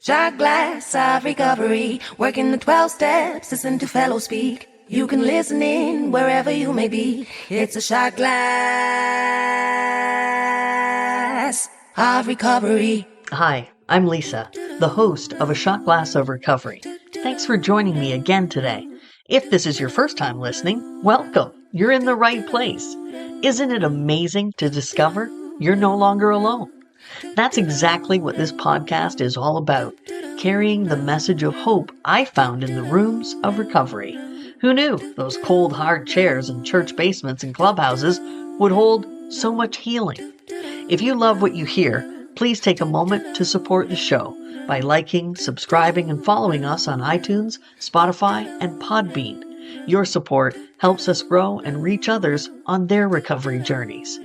Shot glass of recovery, working the 12 steps, listen to fellows speak. You can listen in wherever you may be. It's a shot glass of recovery. Hi, I'm Lisa, the host of A Shot Glass of Recovery. Thanks for joining me again today. If this is your first time listening, welcome. You're in the right place. Isn't it amazing to discover you're no longer alone? That's exactly what this podcast is all about, carrying the message of hope I found in the rooms of recovery. Who knew those cold, hard chairs in church basements and clubhouses would hold so much healing? If you love what you hear, please take a moment to support the show by liking, subscribing, and following us on iTunes, Spotify, and Podbean. Your support helps us grow and reach others on their recovery journeys.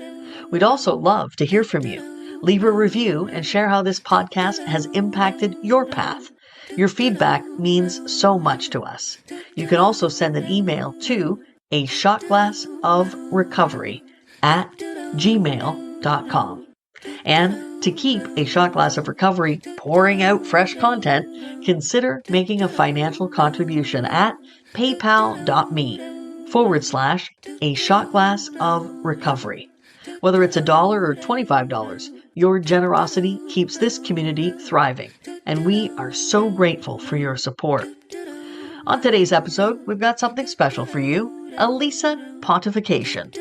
We'd also love to hear from you. Leave a review and share how this podcast has impacted your path. Your feedback means so much to us. You can also send an email to ashotglassofrecovery@gmail.com. And to keep A Shot Glass of Recovery pouring out fresh content, consider making a financial contribution at paypal.me/A Shot Glass of Recovery. Whether it's $1 or $25, your generosity keeps this community thriving, and we are so grateful for your support. On today's episode, we've got something special for you, a Lisa pontification.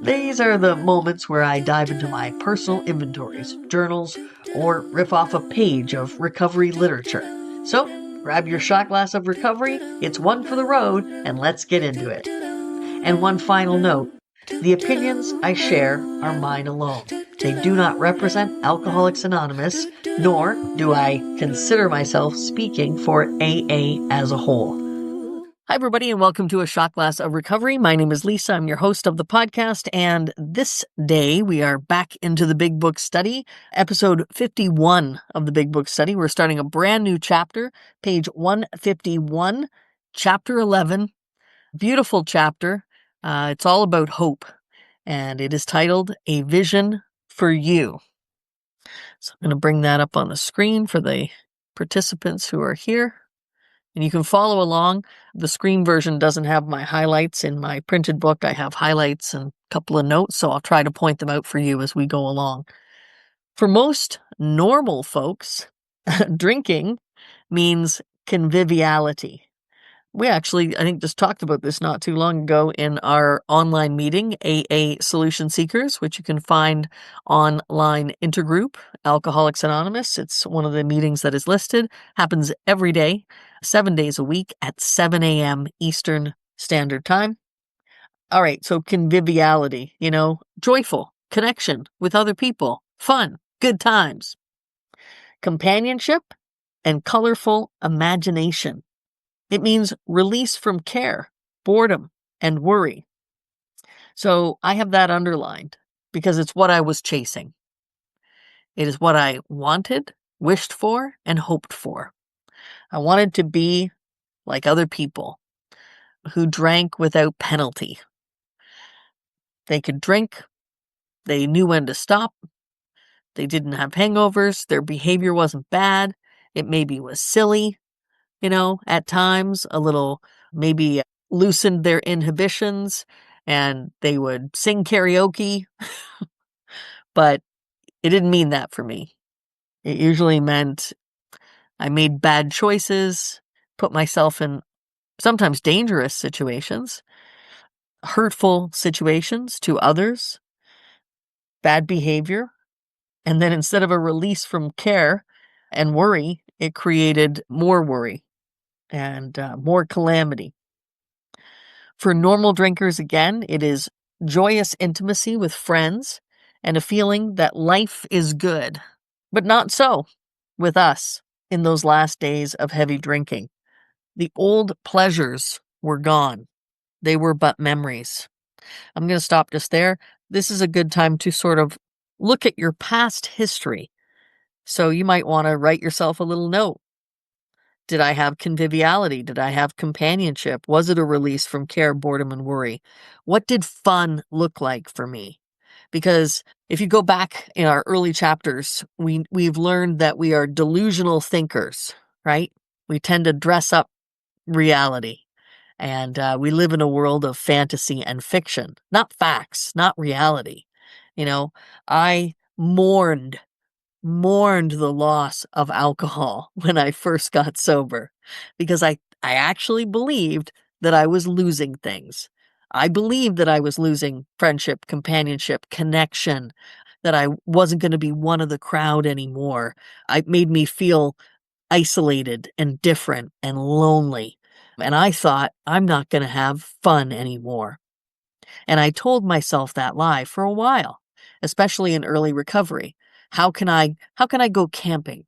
These are the moments where I dive into my personal inventories, journals, or riff off a page of recovery literature. So, grab your shot glass of recovery, it's one for the road, and let's get into it. And one final note. The opinions I share are mine alone. They do not represent Alcoholics Anonymous, nor do I consider myself speaking for AA as a whole. Hi, everybody, and welcome to A Shot Glass of Recovery. My name is Lisa. I'm your host of the podcast, and this day we are back into the Big Book Study, episode 51 of the Big Book Study. We're starting a brand new chapter, page 151, chapter 11. Beautiful chapter. It's all about hope, and it is titled A Vision for You. So I'm going to bring that up on the screen for the participants who are here, and you can follow along. The screen version doesn't have my highlights. In my printed book, I have highlights and a couple of notes, so I'll try to point them out for you as we go along. For most normal folks, drinking means conviviality. We actually, I think, just talked about this not too long ago in our online meeting, AA Solution Seekers, which you can find online intergroup, Alcoholics Anonymous. It's one of the meetings that is listed, happens every day, 7 days a week at 7 a.m. Eastern Standard Time. All right, so conviviality, joyful, connection with other people, fun, good times, companionship, and colorful imagination. It means release from care, boredom, and worry. So I have that underlined because it's what I was chasing. It is what I wanted, wished for, and hoped for. I wanted to be like other people who drank without penalty. They could drink. They knew when to stop. They didn't have hangovers. Their behavior wasn't bad. It maybe was silly. At times a little, maybe loosened their inhibitions, and they would sing karaoke, but it didn't mean that for me. It usually meant I made bad choices, put myself in sometimes dangerous situations, hurtful situations to others, bad behavior, and then instead of a release from care and worry, it created more worry and more calamity. For normal drinkers, again, it is joyous intimacy with friends and a feeling that life is good. But not so with us in those last days of heavy drinking. The old pleasures were gone. They were but memories. I'm going to stop just there. This is a good time to sort of look at your past history. So you might want to write yourself a little note. Did I have conviviality? Did I have companionship? Was it a release from care, boredom, and worry? What did fun look like for me? Because If you go back in our early chapters, we've learned that we are delusional thinkers, right? We tend to dress up reality. And we live in a world of fantasy and fiction, not facts, not reality. You know, I mourned the loss of alcohol when I first got sober because I actually believed that I was losing things. I believed that I was losing friendship, companionship, connection, that I wasn't going to be one of the crowd anymore. It made me feel isolated and different and lonely. And I thought, I'm not going to have fun anymore. And I told myself that lie for a while, especially in early recovery. How can I go camping?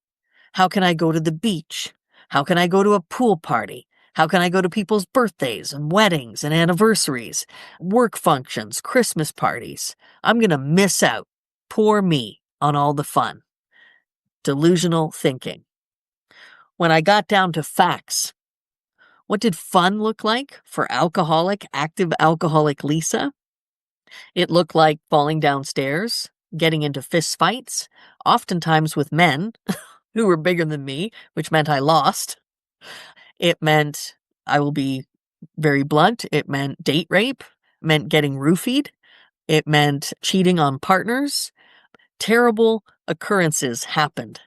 How can I go to the beach? How can I go to a pool party? How can I go to people's birthdays and weddings and anniversaries, work functions, Christmas parties? I'm going to miss out. Poor me on all the fun. Delusional thinking. When I got down to facts, what did fun look like for active alcoholic Lisa? It looked like falling downstairs, getting into fistfights, oftentimes with men who were bigger than me, which meant I lost. It meant, I will be very blunt, it meant date rape, meant getting roofied, it meant cheating on partners. Terrible occurrences happened.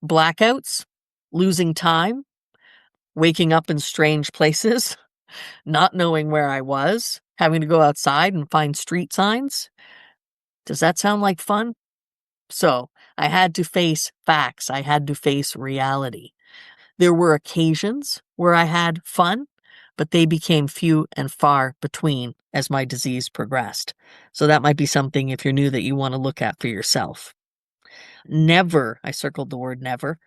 Blackouts, losing time, waking up in strange places, not knowing where I was, having to go outside and find street signs. Does that sound like fun? So I had to face facts. I had to face reality. There were occasions where I had fun, but they became few and far between as my disease progressed. So that might be something, if you're new, that you want to look at for yourself. Never, I circled the word never,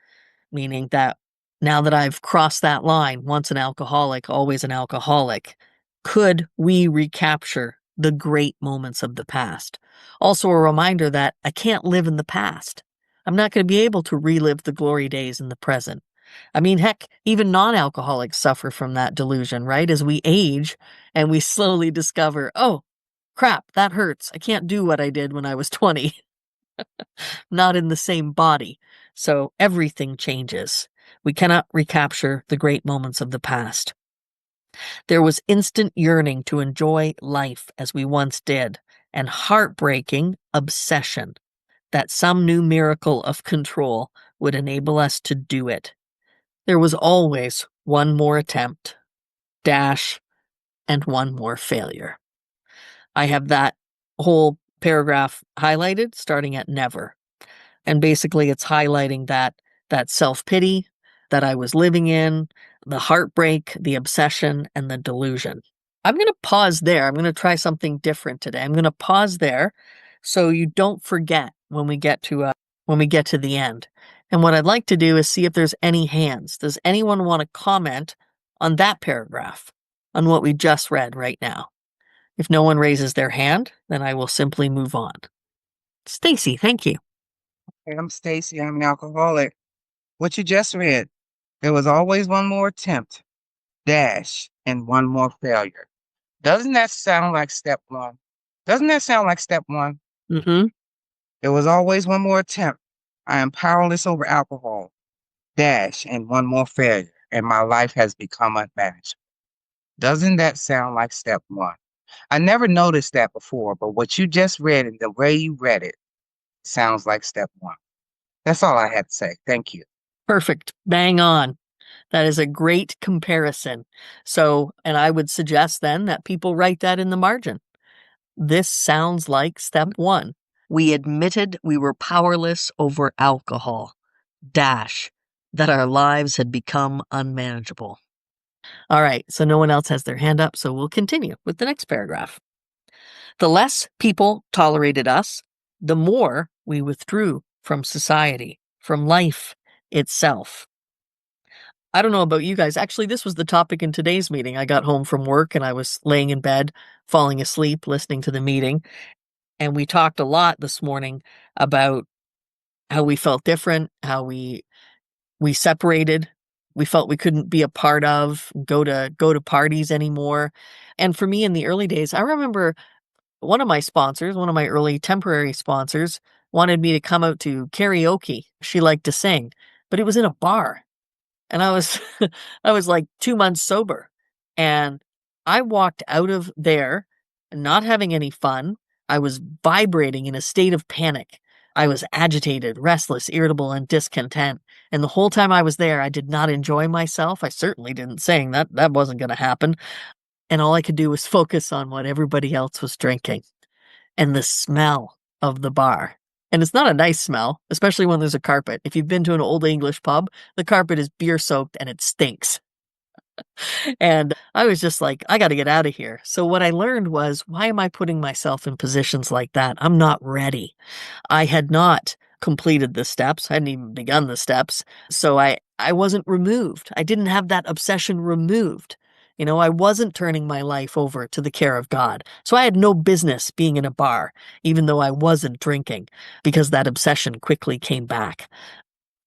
meaning that now that I've crossed that line, once an alcoholic, always an alcoholic, could we recapture the great moments of the past? Also, a reminder that I can't live in the past. I'm not going to be able to relive the glory days in the present. I mean, heck, even non-alcoholics suffer from that delusion, right? As we age and we slowly discover, oh, crap, that hurts. I can't do what I did when I was 20. Not in the same body. So everything changes. We cannot recapture the great moments of the past. There was instant yearning to enjoy life as we once did, and heartbreaking obsession that some new miracle of control would enable us to do it. There was always one more attempt, dash, and one more failure. I have that whole paragraph highlighted starting at never. And basically it's highlighting that self-pity that I was living in, the heartbreak, the obsession, and the delusion. I'm going to pause there. I'm going to try something different today. I'm going to pause there so you don't forget when we get to the end. And what I'd like to do is see if there's any hands. Does anyone want to comment on that paragraph, on what we just read right now? If no one raises their hand, then I will simply move on. Stacy, thank you. Hey, I'm Stacy. I'm an alcoholic. What you just read, there was always one more attempt, dash, and one more failure. Doesn't that sound like step one? Doesn't that sound like step one? Mm-hmm. There was always one more attempt. I am powerless over alcohol, dash, and one more failure, and my life has become unmanageable. Doesn't that sound like step one? I never noticed that before, but what you just read and the way you read it sounds like step one. That's all I had to say. Thank you. Perfect. Bang on. That is a great comparison. So, and I would suggest then that people write that in the margin. This sounds like step one. We admitted we were powerless over alcohol. Dash. That our lives had become unmanageable. All right, so no one else has their hand up, so we'll continue with the next paragraph. The less people tolerated us, the more we withdrew from society, from life itself. I don't know about you guys. Actually, this was the topic in today's meeting. I got home from work and I was laying in bed, falling asleep, listening to the meeting. And we talked a lot this morning about how we felt different, how we separated. We felt we couldn't be a part of, go to parties anymore. And for me in the early days, I remember one of my sponsors, one of my early temporary sponsors, wanted me to come out to karaoke. She liked to sing, but it was in a bar. And I was I was like 2 months sober. And I walked out of there not having any fun. I was vibrating in a state of panic. I was agitated, restless, irritable, and discontent. And the whole time I was there, I did not enjoy myself. I certainly didn't sing. That wasn't going to happen. And all I could do was focus on what everybody else was drinking and the smell of the bar. And it's not a nice smell, especially when there's a carpet. If you've been to an old English pub, the carpet is beer soaked and it stinks. And I was just like, I got to get out of here. So what I learned was, why am I putting myself in positions like that? I'm not ready. I had not completed the steps. I hadn't even begun the steps. So I wasn't removed. I didn't have that obsession removed. I wasn't turning my life over to the care of God. So I had no business being in a bar, even though I wasn't drinking, because that obsession quickly came back.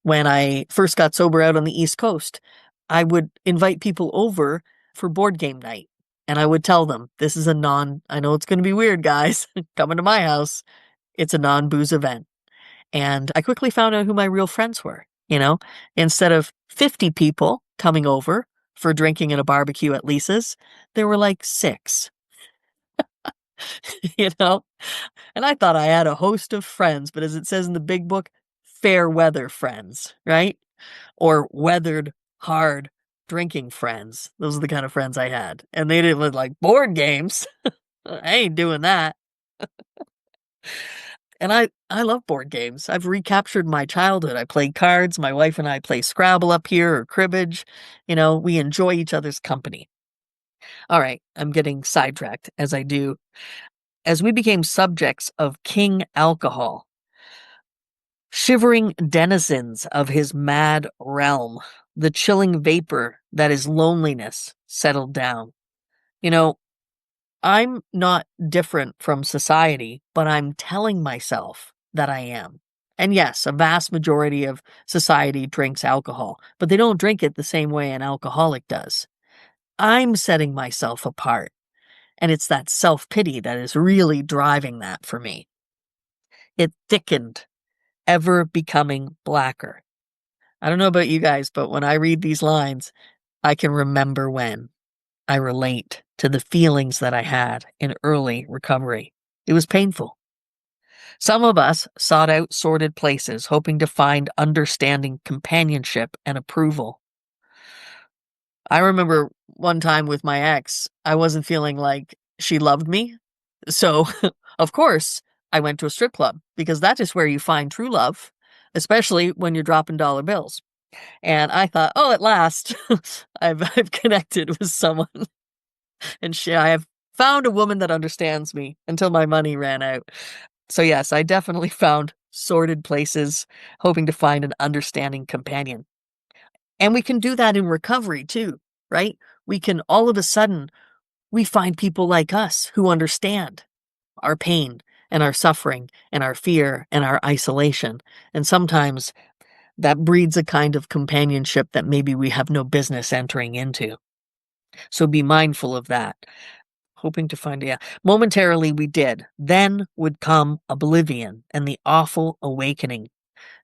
When I first got sober out on the East Coast, I would invite people over for board game night. And I would tell them, this is I know it's going to be weird, guys, coming to my house. It's a non-booze event. And I quickly found out who my real friends were. Instead of 50 people coming over for drinking and a barbecue at Lisa's, there were like 6, you know? And I thought I had a host of friends, but as it says in the big book, fair weather friends, right? Or weathered, hard drinking friends. Those are the kind of friends I had. And they didn't look like board games. I ain't doing that. And I love board games. I've recaptured my childhood. I play cards. My wife and I play Scrabble up here or cribbage. We enjoy each other's company. All right, I'm getting sidetracked as I do. As we became subjects of King Alcohol, shivering denizens of his mad realm, the chilling vapor that is loneliness settled down. I'm not different from society, but I'm telling myself that I am. And yes, a vast majority of society drinks alcohol, but they don't drink it the same way an alcoholic does. I'm setting myself apart, and it's that self-pity that is really driving that for me. It thickened, ever becoming blacker. I don't know about you guys, but when I read these lines, I can remember when. I relate to the feelings that I had in early recovery. It was painful. Some of us sought out sordid places, hoping to find understanding, companionship, and approval. I remember one time with my ex, I wasn't feeling like she loved me. So, of course, I went to a strip club because that is where you find true love, especially when you're dropping dollar bills. And I thought, oh, at last, I've connected with someone. And I have found a woman that understands me until my money ran out. So yes, I definitely found sordid places, hoping to find an understanding companion. And we can do that in recovery too, right? We can all of a sudden, we find people like us who understand our pain and our suffering and our fear and our isolation. And sometimes that breeds a kind of companionship that maybe we have no business entering into. So be mindful of that. Hoping to find, yeah. Momentarily we did. Then would come oblivion and the awful awakening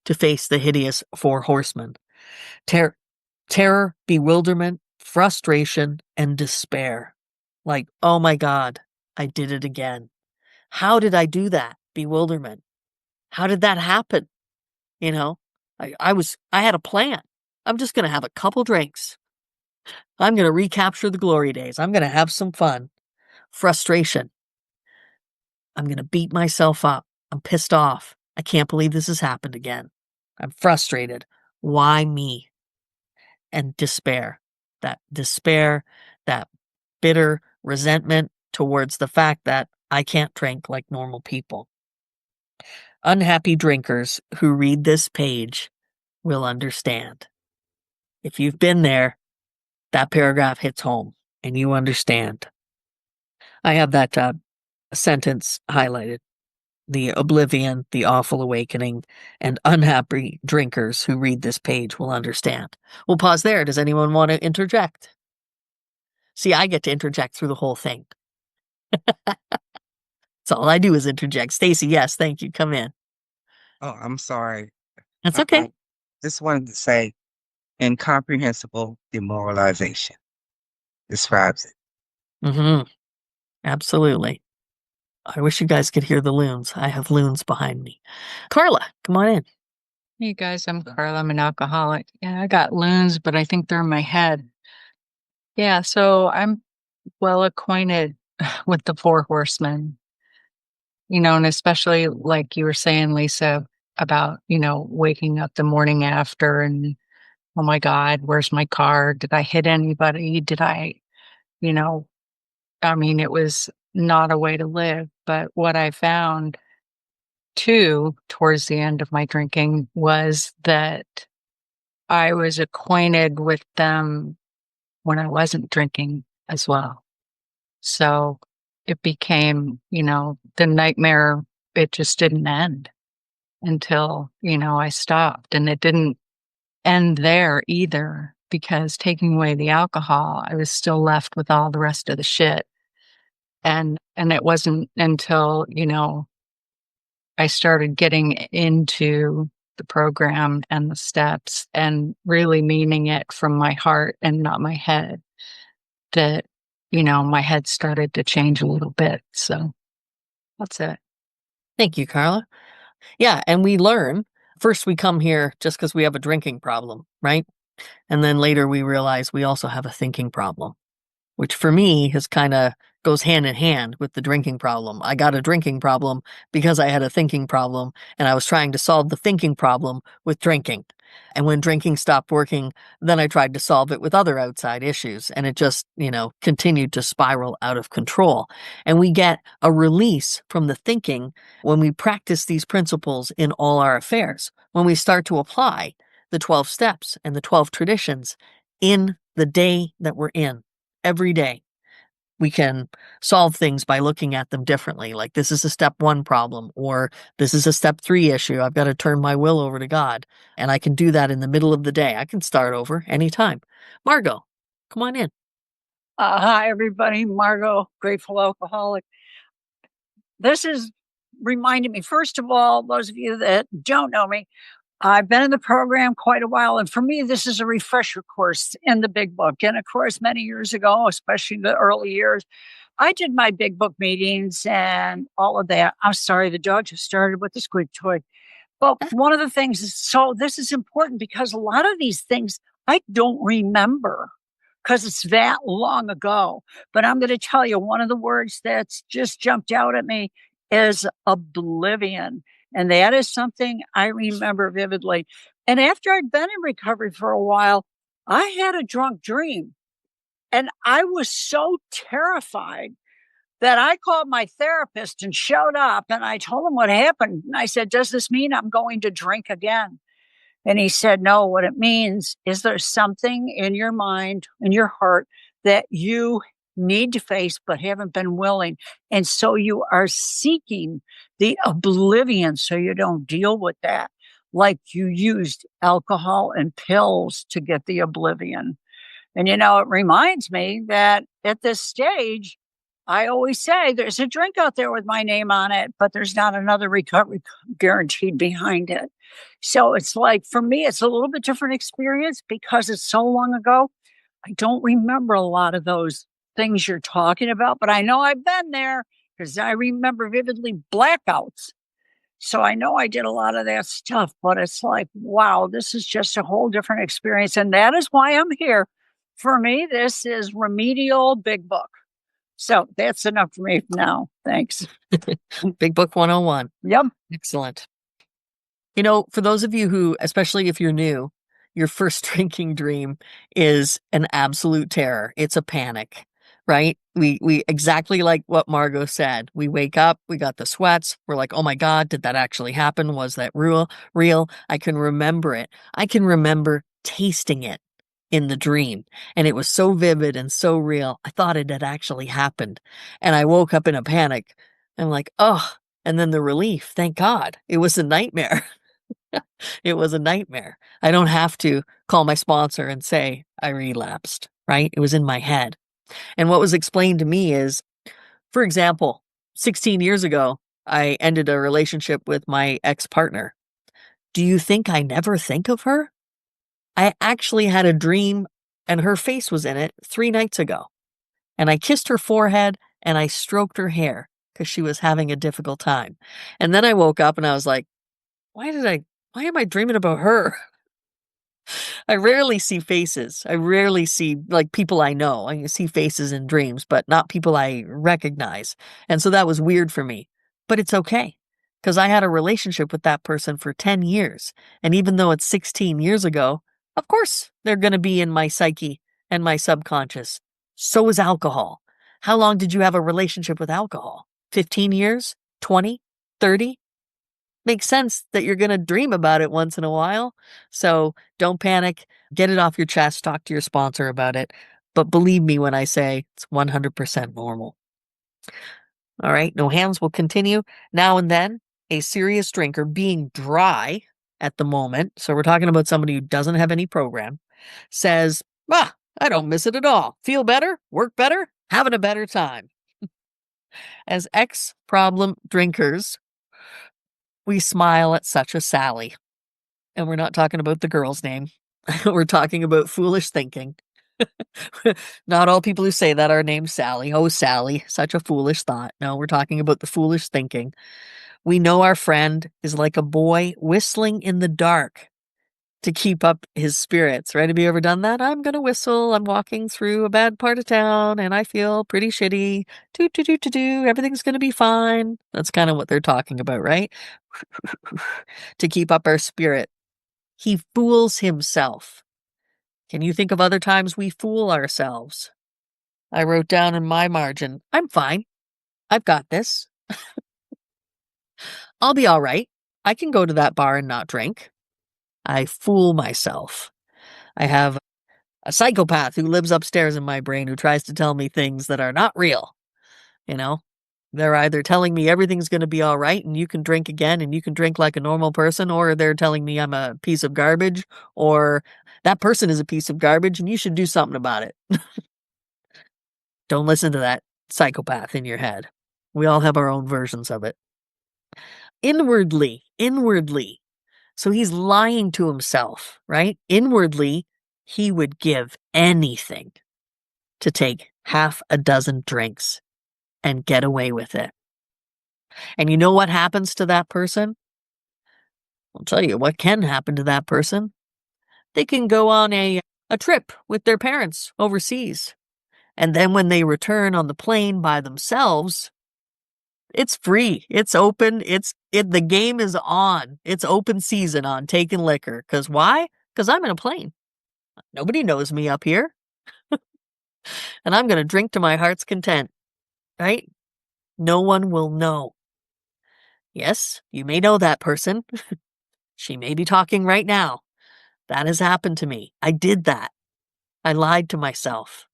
to face the hideous 4 horsemen. Terror, bewilderment, frustration, and despair. Like, oh my God, I did it again. How did I do that? Bewilderment. How did that happen? I had a plan. I'm just going to have a couple drinks. I'm going to recapture the glory days. I'm going to have some fun. Frustration. I'm going to beat myself up. I'm pissed off. I can't believe this has happened again. I'm frustrated. Why me? And despair. That despair, that bitter resentment towards the fact that I can't drink like normal people. Unhappy drinkers who read this page will understand. If you've been there, that paragraph hits home and you understand. I have that sentence highlighted. The oblivion, the awful awakening, and unhappy drinkers who read this page will understand. We'll pause there. Does anyone want to interject? See, I get to interject through the whole thing. So all I do is interject. Stacy, yes, thank you. Come in. Oh, I'm sorry. That's I okay. just wanted to say incomprehensible demoralization describes it. Mm-hmm. Absolutely. I wish you guys could hear the loons. I have loons behind me. Carla, come on in. Hey guys, I'm Carla. I'm an alcoholic. Yeah, I got loons, but I think they're in my head. Yeah, so I'm well acquainted with the four horsemen, and especially like you were saying, Lisa, about, waking up the morning after and, oh my God, where's my car? Did I hit anybody? You know, I mean, it was not a way to live. But what I found too, towards the end of my drinking, was that I was acquainted with them when I wasn't drinking as well. So it became, the nightmare, it just didn't end until, I stopped. And it didn't end there either because taking away the alcohol, I was still left with all the rest of the shit. And it wasn't until, I started getting into the program and the steps and really meaning it from my heart and not my head that, my head started to change a little bit. So that's it. Thank you, Carla. Yeah, and we learn. First, we come here just because we have a drinking problem, right? And then later we realize we also have a thinking problem, which for me has kind of goes hand in hand with the drinking problem. I got a drinking problem because I had a thinking problem, and I was trying to solve the thinking problem with drinking. And when drinking stopped working, then I tried to solve it with other outside issues, and it just, continued to spiral out of control. And we get a release from the thinking when we practice these principles in all our affairs, when we start to apply the 12 steps and the 12 traditions in the day that we're in. Every day, we can solve things by looking at them differently. Like, this is a step 1 problem, or this is a step 3 issue. I've got to turn my will over to God. And I can do that in the middle of the day. I can start over anytime. Margot, come on in. Hi, everybody. Margot, grateful alcoholic. This is reminding me, first of all, those of you that don't know me, I've been in the program quite a while. And for me, this is a refresher course in the big book. And of course, many years ago, especially the early years, I did my big book meetings and all of that. I'm sorry, the dog just started with the squeak toy. But one of the things is, so this is important because a lot of these things I don't remember because it's that long ago. But I'm going to tell you, one of the words that's just jumped out at me is oblivion. And that is something I remember vividly. And after I'd been in recovery for a while, I had a drunk dream. And I was so terrified that I called my therapist and showed up and I told him what happened. And I said, does this mean I'm going to drink again? And he said, no, what it means is there's something in your mind, in your heart that you need to face, but haven't been willing. And so you are seeking the oblivion so you don't deal with that. Like you used alcohol and pills to get the oblivion. And, it reminds me that at this stage, I always say there's a drink out there with my name on it, but there's not another recovery guaranteed behind it. So it's like, for me, it's a little bit different experience because it's so long ago. I don't remember a lot of those things you're talking about, but I know I've been there because I remember vividly blackouts. So I know I did a lot of that stuff, but it's like, wow, this is just a whole different experience. And that is why I'm here. For me, this is remedial big book. So that's enough for me now. Thanks. Big Book 101. Yep. Excellent. For those of you who, especially if you're new, your first drinking dream is an absolute terror. It's a panic, right? We exactly like what Margot said. We wake up, we got the sweats. We're like, oh my God, did that actually happen? Was that real? I can remember it. I can remember tasting it in the dream. And it was so vivid and so real. I thought it had actually happened. And I woke up in a panic. I'm like, oh, and then the relief. Thank God. It was a nightmare. It was a nightmare. I don't have to call my sponsor and say I relapsed, right? It was in my head. And what was explained to me is, for example, 16 years ago, I ended a relationship with my ex-partner. Do you think I never think of her? I actually had a dream and her face was in it 3 nights ago. And I kissed her forehead and I stroked her hair because she was having a difficult time. And then I woke up and I was like, why am I dreaming about her? I rarely see faces. I rarely see like people I know. I see faces in dreams, but not people I recognize. And so that was weird for me. But it's okay because I had a relationship with that person for 10 years. And even though it's 16 years ago, of course they're going to be in my psyche and my subconscious. So is alcohol. How long did you have a relationship with alcohol? 15 years? 20? 30? Makes sense that you're going to dream about it once in a while. So don't panic. Get it off your chest. Talk to your sponsor about it. But believe me when I say it's 100% normal. All right. No hands will continue. Now and then, a serious drinker being dry at the moment. So we're talking about somebody who doesn't have any program says, I don't miss it at all. Feel better, work better, having a better time. As ex-problem drinkers, we smile at such a Sally. And we're not talking about the girl's name. We're talking about foolish thinking. Not all people who say that are named Sally. Oh, Sally, such a foolish thought. No, we're talking about the foolish thinking. We know our friend is like a boy whistling in the dark to keep up his spirits, right? Have you ever done that? I'm going to whistle. I'm walking through a bad part of town and I feel pretty shitty. Do. Everything's going to be fine. That's kind of what they're talking about, right? To keep up our spirit. He fools himself. Can you think of other times we fool ourselves? I wrote down in my margin, I'm fine. I've got this. I'll be all right. I can go to that bar and not drink. I fool myself. I have a psychopath who lives upstairs in my brain who tries to tell me things that are not real. You know, they're either telling me everything's going to be all right and you can drink again and you can drink like a normal person, or they're telling me I'm a piece of garbage, or that person is a piece of garbage and you should do something about it. Don't listen to that psychopath in your head. We all have our own versions of it. Inwardly. So he's lying to himself, right? Inwardly, he would give anything to take half a dozen drinks and get away with it. And you know what happens to that person? I'll tell you what can happen to that person. They can go on a trip with their parents overseas. And then when they return on the plane by themselves, it's free. It's open. The game is on. It's open season on taking liquor. Because why? Because I'm in a plane. Nobody knows me up here. And I'm going to drink to my heart's content. Right? No one will know. Yes, you may know that person. She may be talking right now. That has happened to me. I did that. I lied to myself.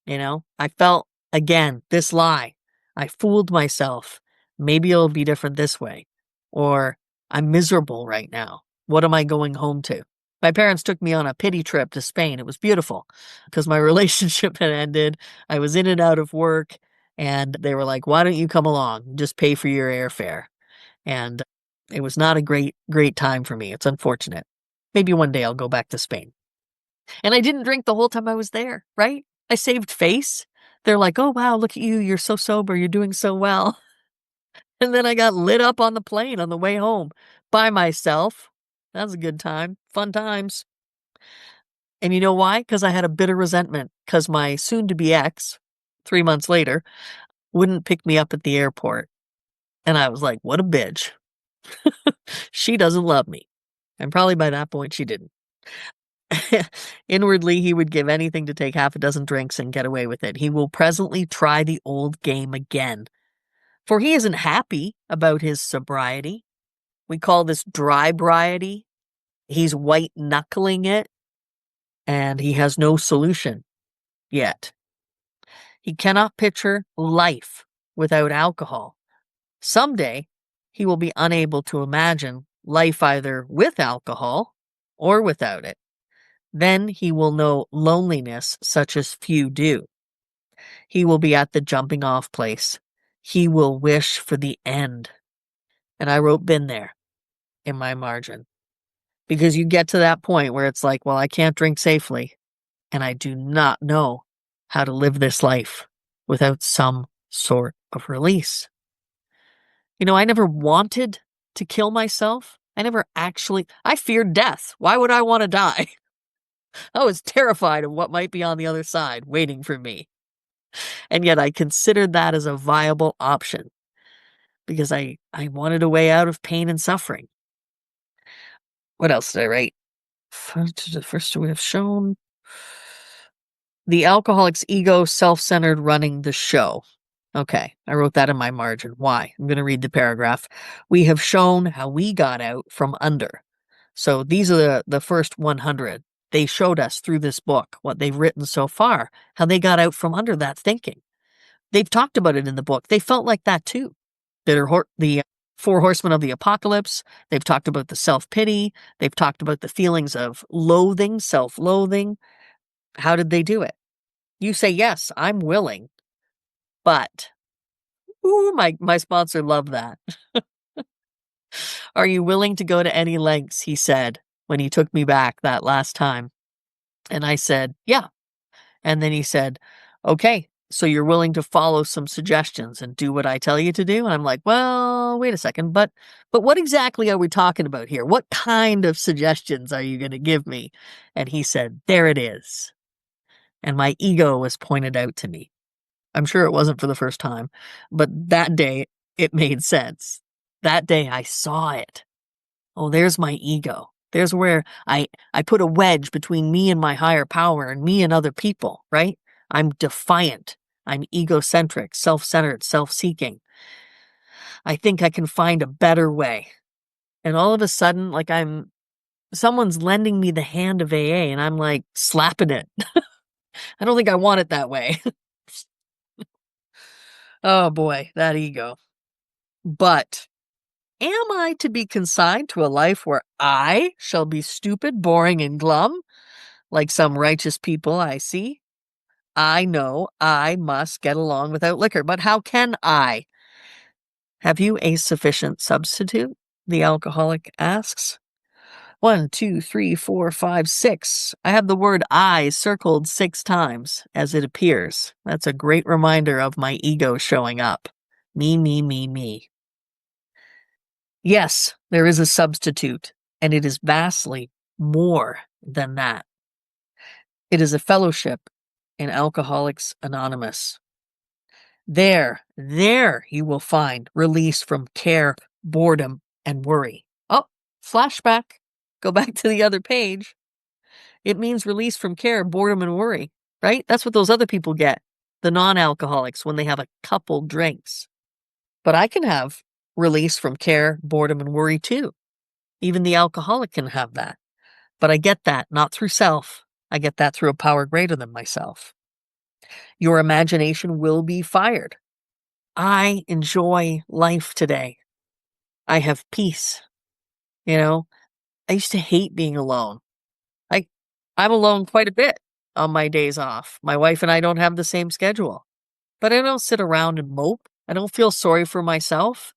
I felt, again, this lie. I fooled myself. Maybe it'll be different this way. Or I'm miserable right now. What am I going home to? My parents took me on a pity trip to Spain. It was beautiful because my relationship had ended. I was in and out of work and they were like, why don't you come along? Just pay for your airfare. And it was not a great time for me. It's unfortunate. Maybe one day I'll go back to Spain. And I didn't drink the whole time I was there, right? I saved face. They're like, oh, wow, look at you. You're so sober. You're doing so well. And then I got lit up on the plane on the way home by myself. That was a good time. Fun times. And you know why? Because I had a bitter resentment because my soon-to-be ex, 3 months later, wouldn't pick me up at the airport. And I was like, what a bitch. She doesn't love me. And probably by that point, she didn't. Inwardly, he would give anything to take half a dozen drinks and get away with it. He will presently try the old game again. For he isn't happy about his sobriety. We call this dry-briety. He's white-knuckling it, and he has no solution yet. He cannot picture life without alcohol. Someday, he will be unable to imagine life either with alcohol or without it. Then he will know loneliness such as few do. He will be at the jumping off place. he will wish for the end. And I wrote "been there" in my margin. Because you get to that point where it's like, well, I can't drink safely, and I do not know how to live this life without some sort of release. I never wanted to kill myself. I feared death. Why would I want to die? I was terrified of what might be on the other side waiting for me. And yet I considered that as a viable option because I wanted a way out of pain and suffering. What else did I write? First we have shown the alcoholic's ego self-centered running the show. Okay, I wrote that in my margin. Why? I'm going to read the paragraph. We have shown how we got out from under. So these are the first 100. They showed us through this book, what they've written so far, how they got out from under that thinking. They've talked about it in the book. They felt like that too. The Four Horsemen of the Apocalypse. They've talked about the self-pity. They've talked about the feelings of loathing, self-loathing. How did they do it? You say, yes, I'm willing, but, ooh, my sponsor loved that. Are you willing to go to any lengths? He said when he took me back that last time. And I said, yeah. And then he said, okay, so you're willing to follow some suggestions and do what I tell you to do? And I'm like, well, wait a second, but what exactly are we talking about here? What kind of suggestions are you going to give me? And he said, there it is. And my ego was pointed out to me. I'm sure it wasn't for the first time, but that day it made sense. That day I saw it. Oh, there's my ego. There's where I put a wedge between me and my higher power and me and other people, right? I'm defiant. I'm egocentric, self-centered, self-seeking. I think I can find a better way. And all of a sudden, like someone's lending me the hand of AA and I'm like slapping it. I don't think I want it that way. Oh boy, that ego. But am I to be consigned to a life where I shall be stupid, boring, and glum, like some righteous people I see? I know I must get along without liquor, but how can I? Have you a sufficient substitute? The alcoholic asks. 1, 2, 3, 4, 5, 6. I have the word I circled 6 times as it appears. That's a great reminder of my ego showing up. Me, me, me, me. Yes, there is a substitute, and it is vastly more than that. It is a fellowship in Alcoholics Anonymous. There you will find release from care, boredom, and worry. Oh, flashback. Go back to the other page. It means release from care, boredom, and worry, right? That's what those other people get, the non-alcoholics, when they have a couple drinks. But I can have release from care, boredom, and worry too. Even the alcoholic can have that. But I get that not through self. I get that through a power greater than myself. Your imagination will be fired. I enjoy life today. I have peace. I used to hate being alone. I'm alone quite a bit on my days off. My wife and I don't have the same schedule. But I don't sit around and mope. I don't feel sorry for myself.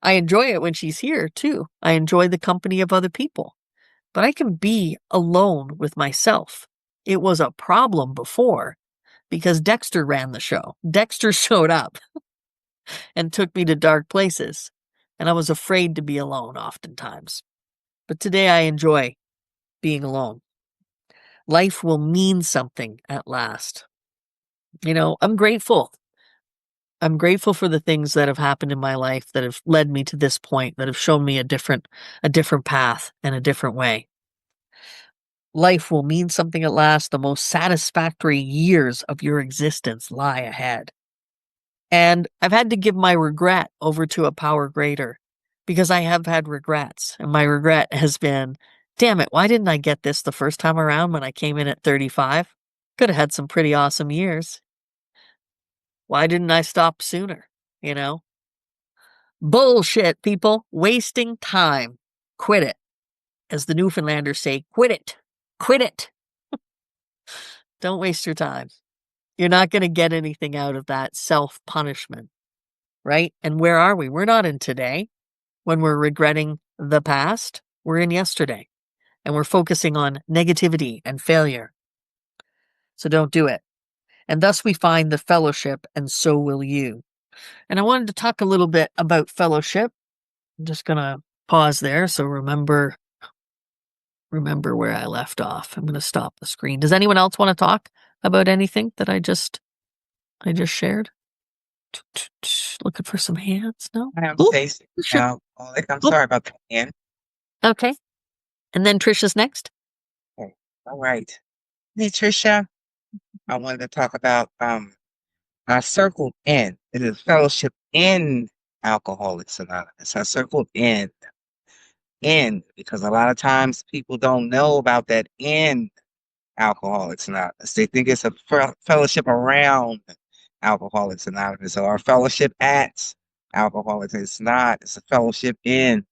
I enjoy it when she's here, too. I enjoy the company of other people. But I can be alone with myself. It was a problem before because Dexter ran the show. Dexter showed up and took me to dark places, and I was afraid to be alone oftentimes. But today I enjoy being alone. Life will mean something at last. I'm grateful. I'm grateful for the things that have happened in my life that have led me to this point, that have shown me a different path and a different way. Life will mean something at last. The most satisfactory years of your existence lie ahead. And I've had to give my regret over to a power greater because I have had regrets. And my regret has been, damn it, why didn't I get this the first time around when I came in at 35? Could have had some pretty awesome years. Why didn't I stop sooner? Bullshit, people. Wasting time. Quit it. As the Newfoundlanders say, quit it. Quit it. Don't waste your time. You're not going to get anything out of that self-punishment. right? And where are we? We're not in today. When we're regretting the past, we're in yesterday. And we're focusing on negativity and failure. So don't do it. And thus we find the fellowship, and so will you. And I wanted to talk a little bit about fellowship. I'm just going to pause there. So remember where I left off. I'm going to stop the screen. Does anyone else want to talk about anything that I just shared? Looking for some hands. No. I am Ooh, Stacy. Trisha. I'm Oop. sorry about that. Again. Okay. And then Trisha's next. Okay. All right. Hey, Trisha. I wanted to talk about I circled in. It is fellowship in Alcoholics Anonymous. I circled in because a lot of times people don't know about that in Alcoholics Anonymous. They think it's a fellowship around Alcoholics Anonymous or a fellowship at Alcoholics. It's not. It's a fellowship in.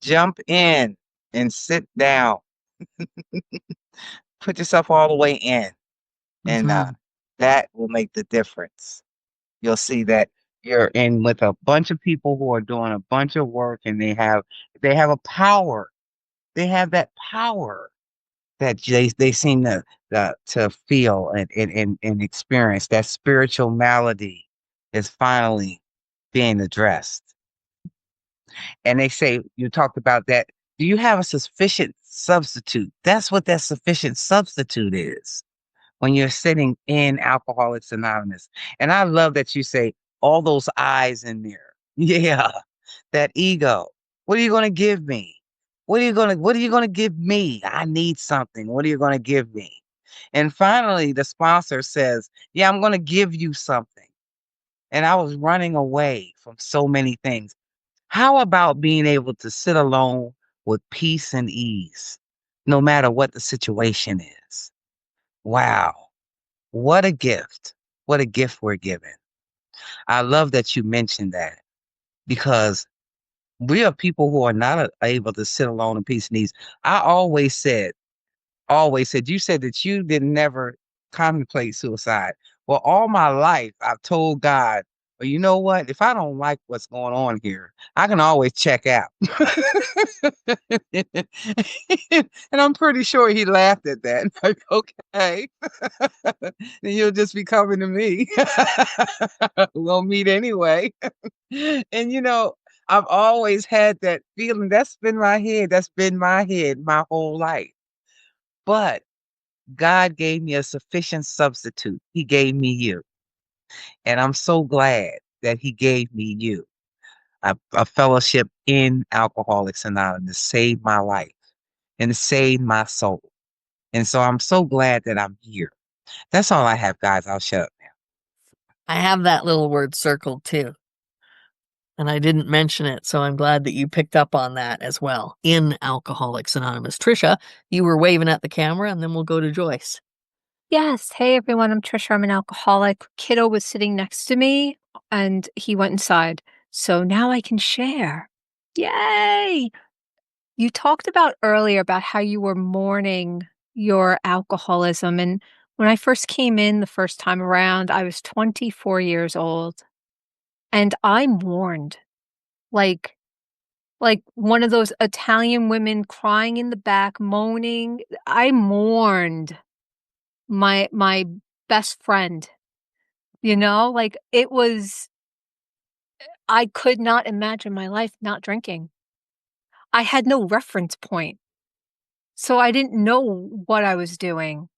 Jump in and sit down. Put yourself all the way in, and that will make the difference. You'll see that you're in with a bunch of people who are doing a bunch of work, and they have a power. They have that power that they seem to feel and experience. That spiritual malady is finally being addressed. And they say, you talked about that. Do you have a sufficient substitute? That's what that sufficient substitute is when you're sitting in Alcoholics Anonymous. And I love that you say all those eyes in there. Yeah, that ego. What are you going to give me? What are you going to give me? I need something. What are you going to give me? And finally, the sponsor says, yeah, I'm going to give you something. And I was running away from so many things. How about being able to sit alone with peace and ease, no matter what the situation is? Wow. What a gift. What a gift we're given. I love that you mentioned that because we are people who are not able to sit alone in peace and ease. I always said, you said that you didn't never contemplate suicide. Well, all my life, I've told God, well, you know what? If I don't like what's going on here, I can always check out. And I'm pretty sure he laughed at that. Like, okay, then you'll just be coming to me. We'll meet anyway. And I've always had that feeling. That's been my head. That's been my head my whole life. But God gave me a sufficient substitute. He gave me you. And I'm so glad that he gave me you. A fellowship in Alcoholics Anonymous saved my life and saved my soul. And so I'm so glad that I'm here. That's all I have, guys. I'll shut up now. I have that little word circled too. And I didn't mention it, so I'm glad that you picked up on that as well. In Alcoholics Anonymous. Trisha, you were waving at the camera, and then we'll go to Joyce. Yes. Hey, everyone. I'm Trisha. I'm an alcoholic. Kiddo was sitting next to me and he went inside. So now I can share. Yay. You talked about earlier about how you were mourning your alcoholism. And when I first came in the first time around, I was 24 years old and I mourned like one of those Italian women crying in the back, moaning. I mourned my best friend. Like I could not imagine my life not drinking. I had no reference point. So I didn't know what I was doing.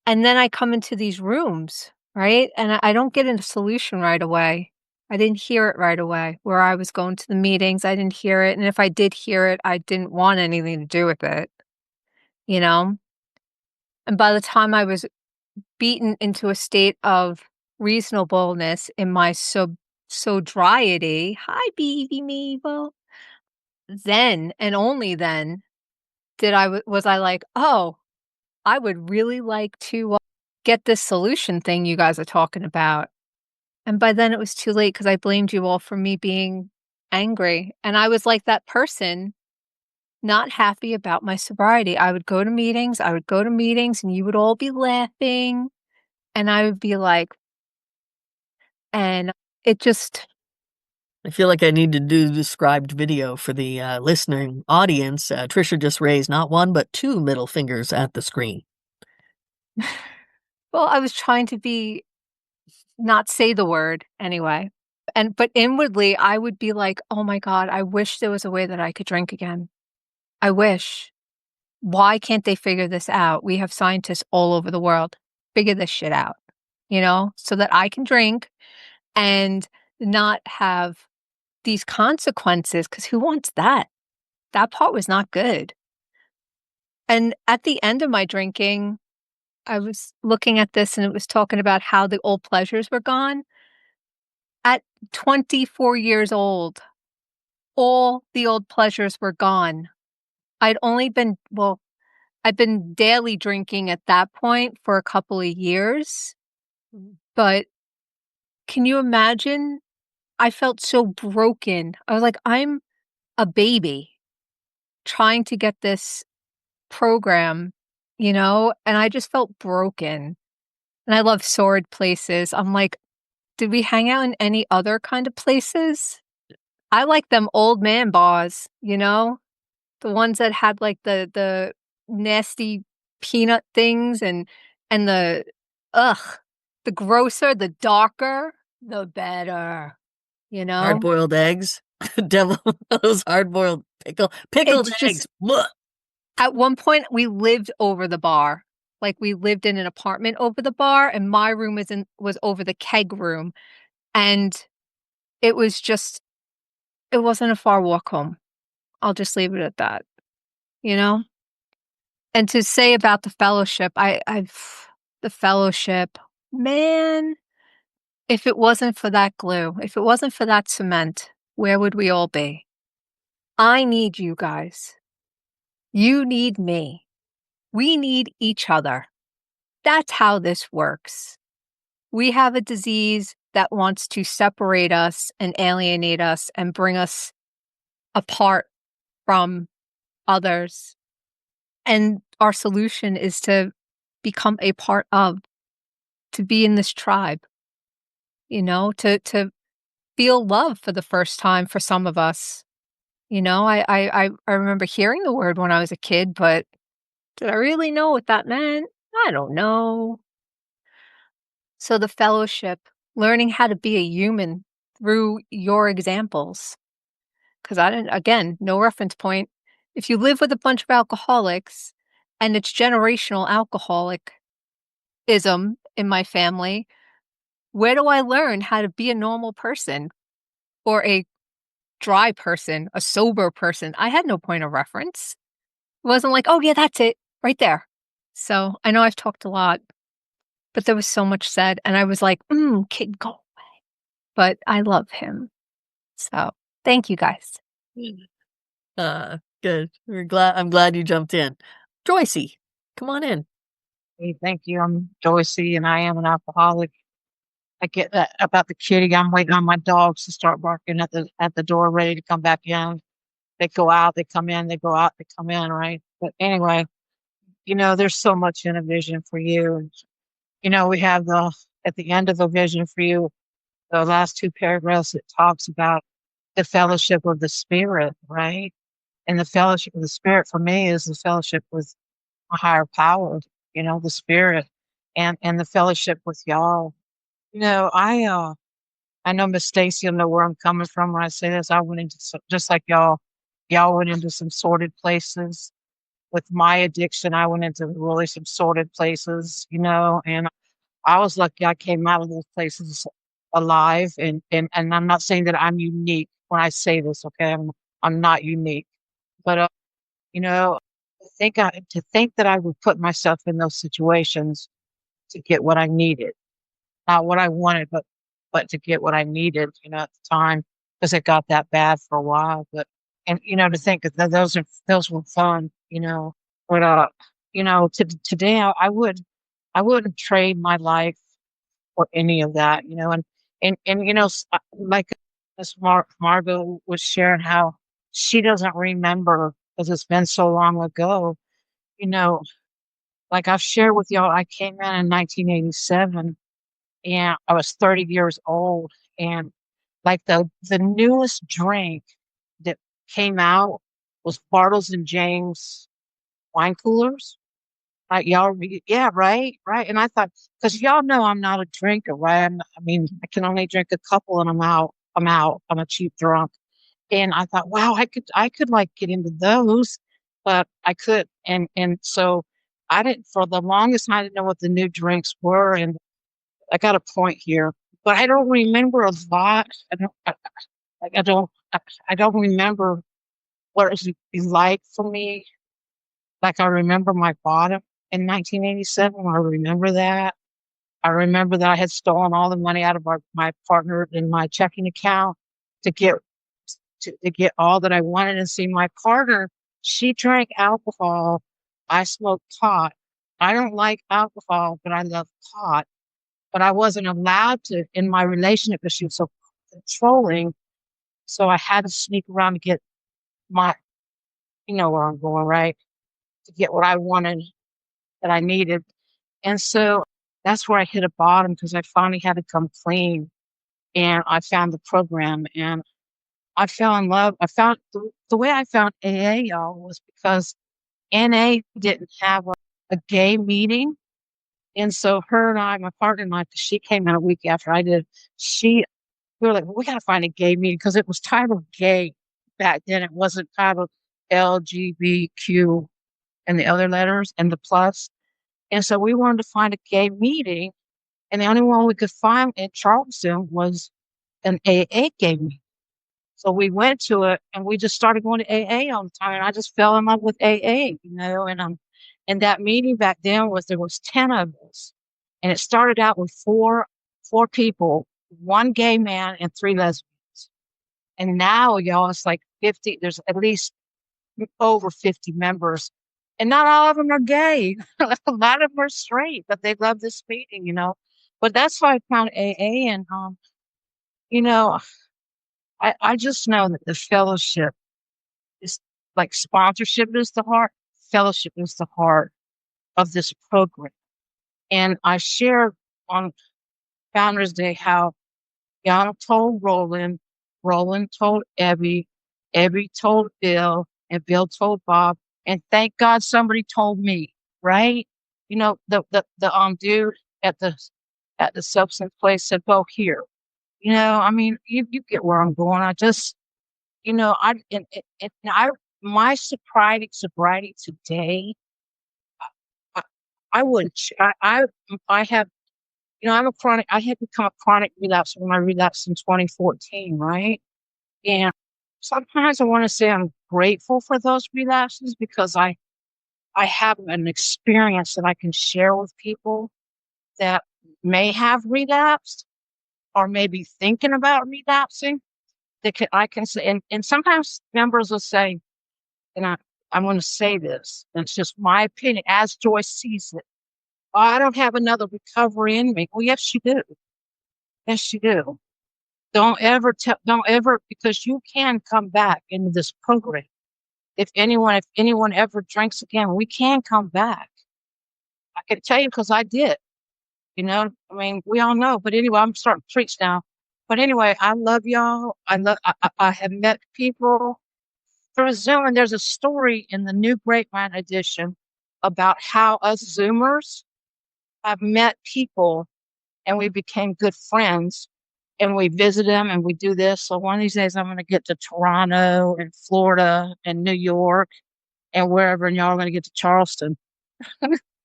And then I come into these rooms, right? And I don't get a solution right away. I didn't hear it right away. Where I was going to the meetings, I didn't hear it. And if I did hear it, I didn't want anything to do with it, you know? And by the time I was beaten into a state of reasonableness in my sobriety. Hi, baby Mabel. Then and only then was I like, oh, I would really like to get this solution thing you guys are talking about. And by then it was too late because I blamed you all for me being angry. And I was like that person not happy about my sobriety. I would go to meetings, and you would all be laughing. And I would be like, and it just, I feel like I need to do described video for the listening audience. Trisha just raised not one, but two middle fingers at the screen. Well, I was trying to not say the word anyway. But inwardly, I would be like, oh my God, I wish there was a way that I could drink again. I wish. Why can't they figure this out? We have scientists all over the world. Figure this shit out, so that I can drink and not have these consequences. Because who wants that? That part was not good. And at the end of my drinking, I was looking at this and it was talking about how the old pleasures were gone. At 24 years old, all the old pleasures were gone. I'd been daily drinking at that point for a couple of years. But can you imagine? I felt so broken. I was like, I'm a baby trying to get this program, and I just felt broken. And I love sword places. I'm like, did we hang out in any other kind of places? I like them old man bars, the ones that had like the nasty peanut things and ugh, the grosser, the darker, the better, Hard boiled eggs. Devil, those hard boiled pickled It's eggs. just at one point we lived over the bar. Like we lived in an apartment over the bar and my room was over the keg room. And it wasn't a far walk home. I'll just leave it at that, you know? And to say about the fellowship, the fellowship, man, if it wasn't for that glue, if it wasn't for that cement, where would we all be? I need you guys. You need me. We need each other. That's how this works. We have a disease that wants to separate us and alienate us and bring us apart from others. And our solution is to become a part of, to be in this tribe, to feel love for the first time for some of us. I remember hearing the word when I was a kid, but did I really know what that meant? I don't know. So the fellowship, learning how to be a human through your examples. Because again, no reference point. If you live with a bunch of alcoholics and it's generational alcoholicism in my family, where do I learn how to be a normal person or a dry person, a sober person? I had no point of reference. It wasn't like, oh yeah, that's it right there. So I know I've talked a lot, but there was so much said and I was like, kid, go away. But I love him. So thank you guys. Good. I'm glad you jumped in. Joycey, come on in. Hey, thank you. I'm Joycey, and I am an alcoholic. I get that about the kitty. I'm waiting on my dogs to start barking at the door, ready to come back in. They go out, they come in, they go out, they come in, right? But anyway, there's so much in a vision for you. And, we have at the end of a vision for you, the last two paragraphs, it talks about the fellowship of the spirit, right? And the fellowship of the spirit for me is the fellowship with a higher power, the spirit and the fellowship with y'all. I know Miss Stacy will know where I'm coming from when I say this. I went into just like y'all went into some sordid places. With my addiction, I went into really some sordid places, and I was lucky I came out of those places alive. And I'm not saying that I'm unique when I say this, okay? I'm not unique. But to think that I would put myself in those situations to get what I needed, not what I wanted, but to get what I needed, at the time, because it got that bad for a while. And to think that those were fun, but today I wouldn't trade my life for any of that, and like Miss Margot was sharing how she doesn't remember because it's been so long ago, you know, like I've shared with y'all, I came in 1987 and I was 30 years old. And like the newest drink that came out was Bartles and James wine coolers. Yeah, right, right. And I thought, because y'all know I'm not a drinker, right? I mean, I can only drink a couple, and I'm out. I'm out. I'm a cheap drunk. And I thought, wow, I could like get into those, but I could. And so I didn't, for the longest time, I didn't know what the new drinks were. And I got a point here, but I don't remember a lot. I don't, I don't remember what it would be like for me. Like, I remember my bottom in 1987. I remember that. I remember that I had stolen all the money out of my partner in my checking account to get to get all that I wanted. And see, my partner, she drank alcohol. I smoked pot. I don't like alcohol, but I love pot. But I wasn't allowed to in my relationship because she was so controlling. So I had to sneak around to get my, you know where I'm going, right? To get what I wanted that I needed. And so that's where I hit a bottom, because I finally had to come clean, and I found the program, and I fell in love. I found the way I found AA, y'all, was because NA didn't have a gay meeting. And so her and I, my partner and I, 'cause she came in a week after I did, we were like, well, we got to find a gay meeting, because it was titled gay back then. It wasn't titled LGBTQ and the other letters and the plus. And so we wanted to find a gay meeting, and the only one we could find in Charleston was an AA gay meeting. So we went to it, and we just started going to AA all the time. And I just fell in love with AA, and that meeting back then there was 10 of us. And it started out with four people, one gay man and 3 lesbians. And now, y'all, it's like 50, there's at least over 50 members. And not all of them are gay. A lot of them are straight, but they love this meeting. But that's how I found AA. And you know, I just know that the fellowship is like, sponsorship is the heart, fellowship is the heart of this program. And I shared on Founders Day how Yana told Roland, Roland told Ebby told Bill, and Bill told Bob, and thank God somebody told me, right? The dude at the substance place said, "Well, here." I mean, you get where I'm going. I just, I my sobriety today, I, I wouldn't. I have, I had become a chronic relapse when I relapsed in 2014, right? And sometimes I want to say I'm grateful for those relapses, because I have an experience that I can share with people that may have relapsed or maybe thinking about relapsing. I can say, and sometimes members will say, and I'm going to say this, and it's just my opinion as Joyce sees it. "Oh, I don't have another recovery in me." Well, yes, you do. Yes, you do. Don't ever, because you can come back into this program. If anyone ever drinks again, we can come back. I can tell you, because I did. I mean, we all know. But anyway, I'm starting to preach now. But anyway, I love y'all. I have met people through Zoom, and there's a story in the new Grapevine edition about how us Zoomers have met people, and we became good friends, and we visit them, and we do this. So one of these days I'm going to get to Toronto and Florida and New York and wherever, and y'all are going to get to Charleston.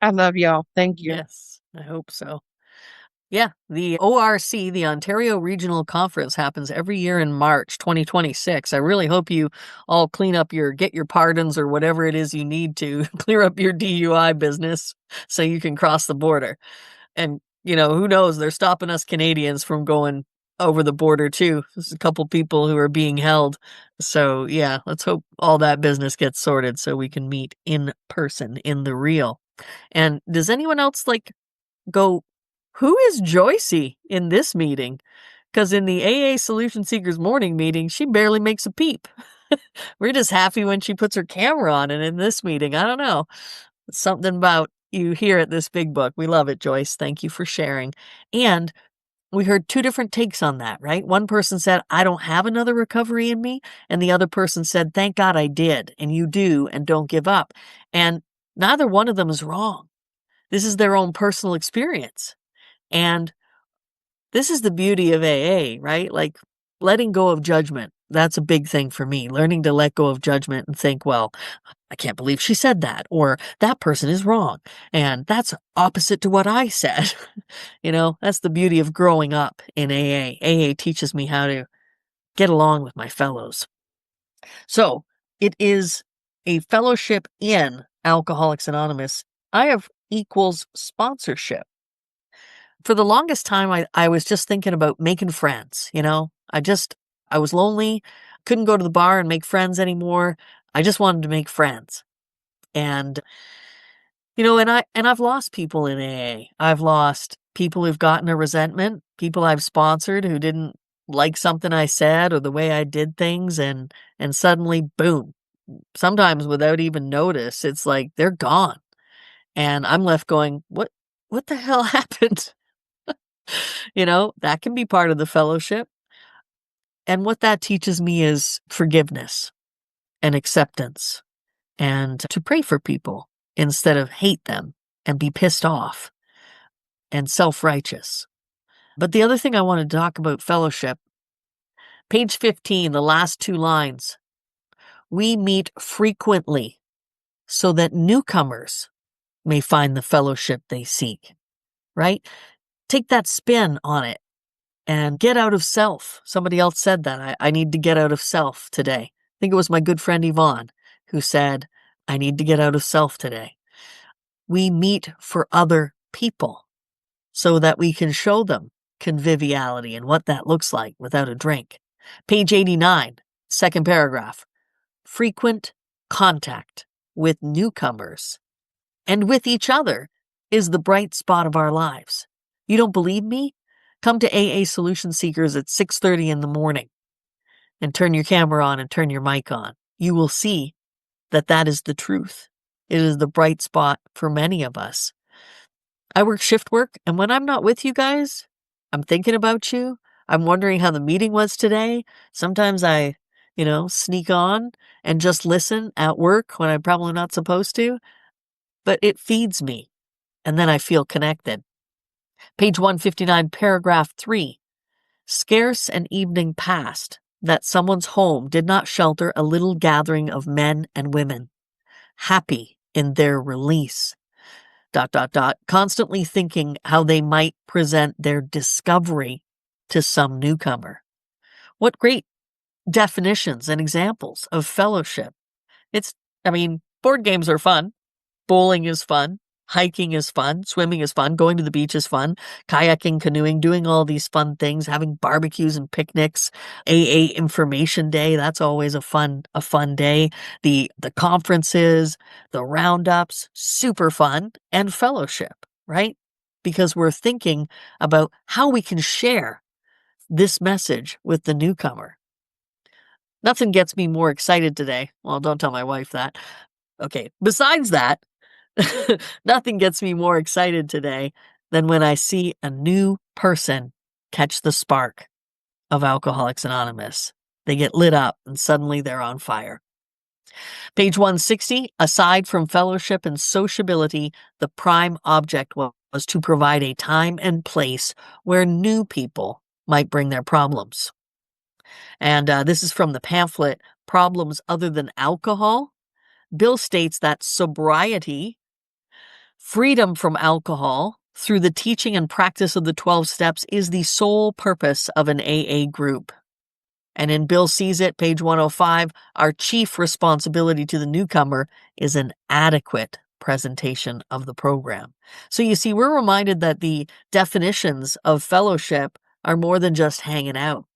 I love y'all. Thank you. Yes, I hope so. Yeah, the ORC, the Ontario Regional Conference, happens every year in March 2026. I really hope you all get your pardons or whatever it is you need to clear up your DUI business so you can cross the border. And, who knows, they're stopping us Canadians from going over the border too. There's a couple people who are being held. So yeah, let's hope all that business gets sorted so we can meet in person, in the real. And does anyone else go, who is Joycey in this meeting? Because in the AA Solution Seekers morning meeting, she barely makes a peep. We're just happy when she puts her camera on, and in this meeting, I don't know. It's something about you here at this big book. We love it, Joyce. Thank you for sharing. And we heard two different takes on that, right? One person said, I don't have another recovery in me. And the other person said, thank God I did. And you do, and don't give up. And neither one of them is wrong. This is their own personal experience. And this is the beauty of AA, right? Like letting go of judgment. That's a big thing for me. Learning to let go of judgment and think, well, I can't believe she said that, or that person is wrong. And that's opposite to what I said. That's the beauty of growing up in AA. AA teaches me how to get along with my fellows. So it is a fellowship in Alcoholics Anonymous. I have equals sponsorship. For the longest time, I was just thinking about making friends, I was lonely, couldn't go to the bar and make friends anymore. I just wanted to make friends. And, I've lost people in AA. I've lost people who've gotten a resentment, people I've sponsored who didn't like something I said or the way I did things. And suddenly, boom, sometimes without even notice, it's like they're gone. And I'm left going, what the hell happened? That can be part of the fellowship. And what that teaches me is forgiveness and acceptance and to pray for people instead of hate them and be pissed off and self-righteous. But the other thing I want to talk about fellowship, page 15, the last two lines, we meet frequently so that newcomers may find the fellowship they seek, right? Take that spin on it and get out of self. Somebody else said that. I need to get out of self today. I think it was my good friend Yvonne who said, I need to get out of self today. We meet for other people so that we can show them conviviality and what that looks like without a drink. Page 89, second paragraph. Frequent contact with newcomers and with each other is the bright spot of our lives. You don't believe me? Come to AA Solution Seekers at 6:30 in the morning and turn your camera on and turn your mic on. You will see that is the truth. It is the bright spot for many of us. I work shift work, and when I'm not with you guys, I'm thinking about you. I'm wondering how the meeting was today. Sometimes I, sneak on and just listen at work when I'm probably not supposed to, but it feeds me, and then I feel connected. Page 159, paragraph 3. Scarce an evening passed that someone's home did not shelter a little gathering of men and women, happy in their release, ... constantly thinking how they might present their discovery to some newcomer. What great definitions and examples of fellowship. Board games are fun. Bowling is fun. Hiking is fun. Swimming is fun. Going to the beach is fun. Kayaking, canoeing, doing all these fun things, having barbecues and picnics. AA Information Day, that's always a fun day. The conferences, the roundups, super fun. And fellowship, right? Because we're thinking about how we can share this message with the newcomer. Nothing gets me more excited today. Well, don't tell my wife that. Okay, besides that, nothing gets me more excited today than when I see a new person catch the spark of Alcoholics Anonymous. They get lit up and suddenly they're on fire. Page 160, aside from fellowship and sociability, the prime object was to provide a time and place where new people might bring their problems. And this is from the pamphlet, Problems Other Than Alcohol. Bill states that sobriety, freedom from alcohol, through the teaching and practice of the 12 steps is the sole purpose of an AA group. And in Bill Sees It, page 105, our chief responsibility to the newcomer is an adequate presentation of the program. So you see, we're reminded that the definitions of fellowship are more than just hanging out.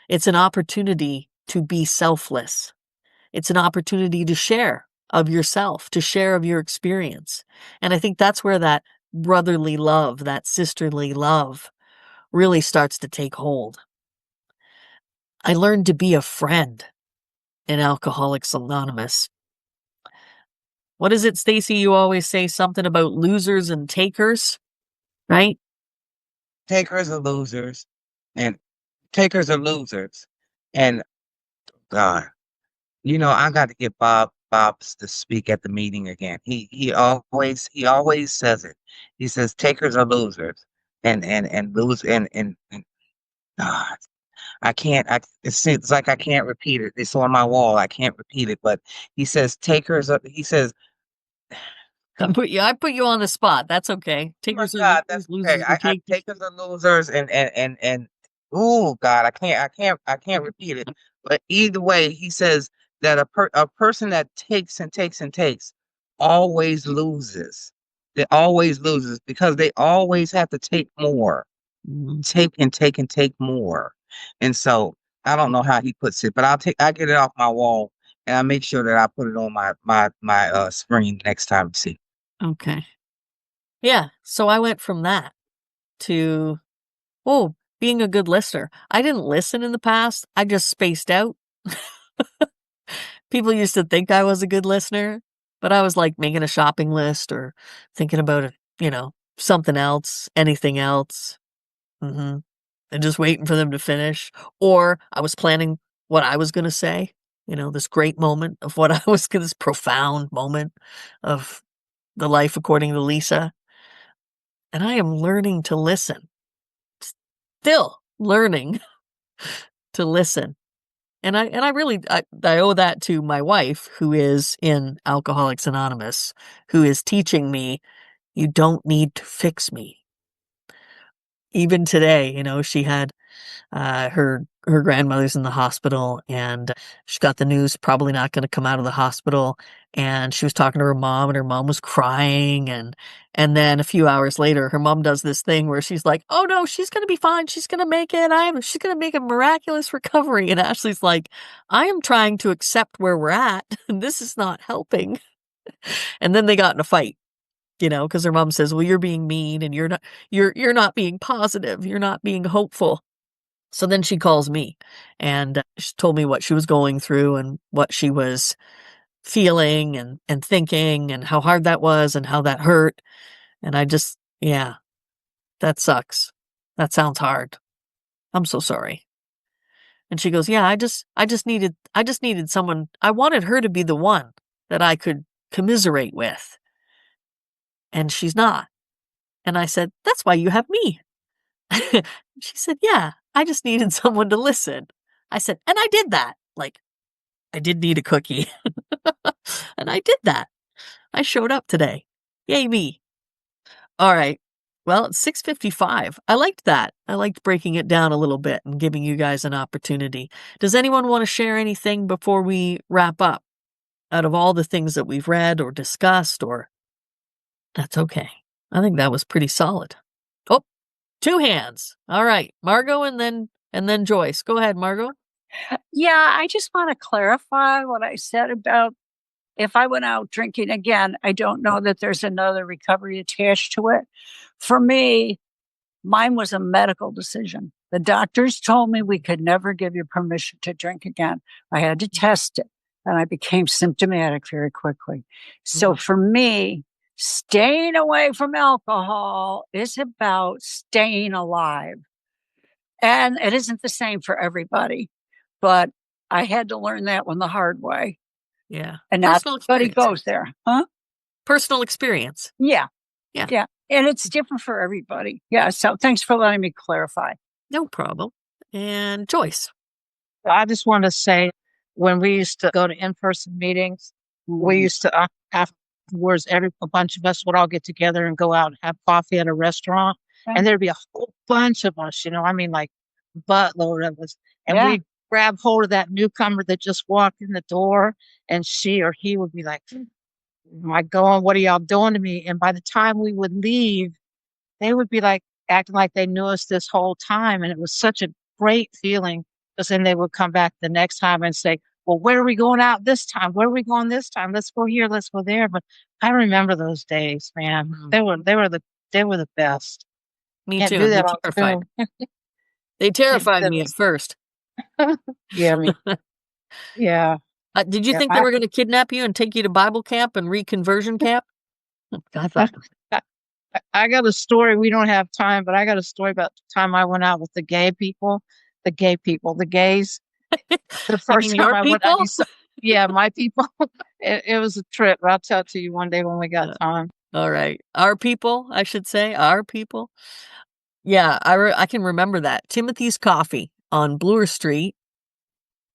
It's an opportunity to be selfless. It's an opportunity to share of yourself, to share of your experience. And I think that's where that brotherly love, that sisterly love really starts to take hold. I learned to be a friend in Alcoholics Anonymous. What is it, Stacy? You always say something about losers and takers, right? takers are losers, and takers are losers. And God, I got to get Bob's to speak at the meeting again. He always says it. He says takers are losers, and lose and God, I can't. It seems like I can't repeat it. It's on my wall. I can't repeat it, but he says takers are. He says, I put you on the spot. That's okay. "Oh my Takers are God, losers, that's okay. losers are I takers. takers are losers, and oh God, I can't repeat it. But either way, he says that a person that takes and takes and takes always loses. They always loses because they always have to take more, Mhm. take and take and take more. And so I don't know how he puts it, but I get it off my wall and I make sure that I put it on my screen next time you see. Okay. Yeah. So I went from that to, being a good listener. I didn't listen in the past. I just spaced out. People used to think I was a good listener, but I was like making a shopping list or thinking about something else, anything else. hmm And just waiting for them to finish. Or I was planning what I was going to say, this great moment of what this profound moment of the life according to Lisa. And I am learning to listen, still learning to listen. And I really I owe that to my wife, who is in Alcoholics Anonymous, who is teaching me you don't need to fix me. Even today, she had her grandmother's in the hospital, and she got the news probably not going to come out of the hospital, and she was talking to her mom, and her mom was crying, and then a few hours later her mom does this thing where she's like, oh no, she's going to be fine, she's going to make it, she's going to make a miraculous recovery. And Ashley's like, I am trying to accept where we're at and this is not helping. And then they got in a fight, because her mom says, well, you're being mean, and you're not being positive, you're not being hopeful. So then she calls me, and she told me what she was going through and what she was feeling and thinking and how hard that was and how that hurt. And yeah, that sucks. That sounds hard. I'm so sorry. And she goes, yeah, I just needed someone. I wanted her to be the one that I could commiserate with. And she's not. And I said, that's why you have me. She said, yeah, I just needed someone to listen. I said, and I did that. Like, I did need a cookie. And I did that. I showed up today. Yay me. All right. Well, it's 6:55. I liked that. I liked breaking it down a little bit and giving you guys an opportunity. Does anyone want to share anything before we wrap up? Out of all the things that we've read or discussed, or that's okay. I think that was pretty solid. Oh, two hands. All right. Margot and then Joyce. Go ahead, Margot. Yeah, I just want to clarify what I said about if I went out drinking again, I don't know that there's another recovery attached to it. For me, mine was a medical decision. The doctors told me we could never give you permission to drink again. I had to test it, and I became symptomatic very quickly. So for me, staying away from alcohol is about staying alive. And it isn't the same for everybody, but I had to learn that one the hard way. Yeah. And not Personal everybody experience. goes there. Huh? Personal experience. Yeah. Yeah. Yeah. And it's different for everybody. Yeah. So thanks for letting me clarify. No problem. And Joyce. I just want to say, when we used to go to in-person meetings, we used to afterwards, a bunch of us would all get together and go out and have coffee at a restaurant, and there'd be a whole bunch of us. I mean, like buttload of us, and Yeah. we'd grab hold of that newcomer that just walked in the door, and she or he would be like, "Am I going? What are y'all doing to me?" And by the time we would leave, they would be like acting like they knew us this whole time. And it was such a great feeling, because then they would come back the next time and say, well, where are we going out this time? Where are we going this time? Let's go here. Let's go there. But I remember those days, man. They were the best. Me Can't too. do And they that on terrified. Zoom. They Can't do terrified that me at first. Yeah, yeah. Did you Yeah. think they were going to kidnap you and take you to Bible camp and reconversion camp? I thought I got a story. We don't have time, but I got a story about the time I went out with the gay people, the gays. The You first mean time your I went out, people? yeah, my people. It was a trip. I'll tell it to you one day when we got time. All right. Our people, I should say, our people. Yeah, I can remember that. Timothy's Coffee on Bloor Street,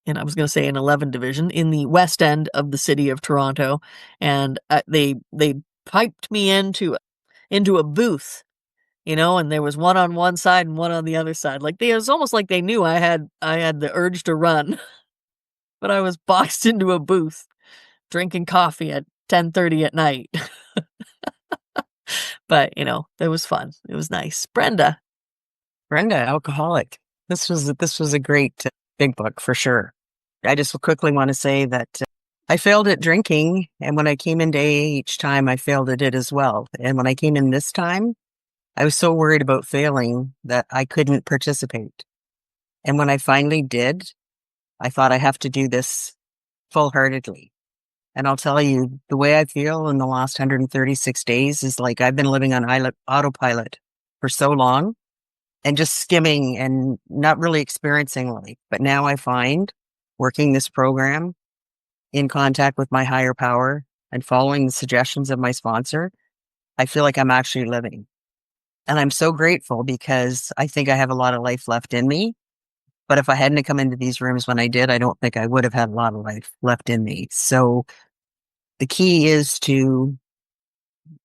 and I was going to say in 11 Division, in the west end of the city of Toronto, and they piped me into a booth, and there was one on one side and one on the other side. Like it was almost like they knew I had the urge to run, but I was boxed into a booth drinking coffee at 10:30 at night. But, it was fun. It was nice. Brenda. Brenda, alcoholic. This was a great big book for sure. I just quickly want to say that I failed at drinking, and when I came into AA each time, I failed at it as well. And when I came in this time, I was so worried about failing that I couldn't participate. And when I finally did, I thought I have to do this full-heartedly. And I'll tell you, the way I feel in the last 136 days is like I've been living on autopilot for so long and just skimming and not really experiencing life. But now I find working this program in contact with my higher power and following the suggestions of my sponsor, I feel like I'm actually living. And I'm so grateful because I think I have a lot of life left in me. But if I hadn't come into these rooms when I did, I don't think I would have had a lot of life left in me. So the key is to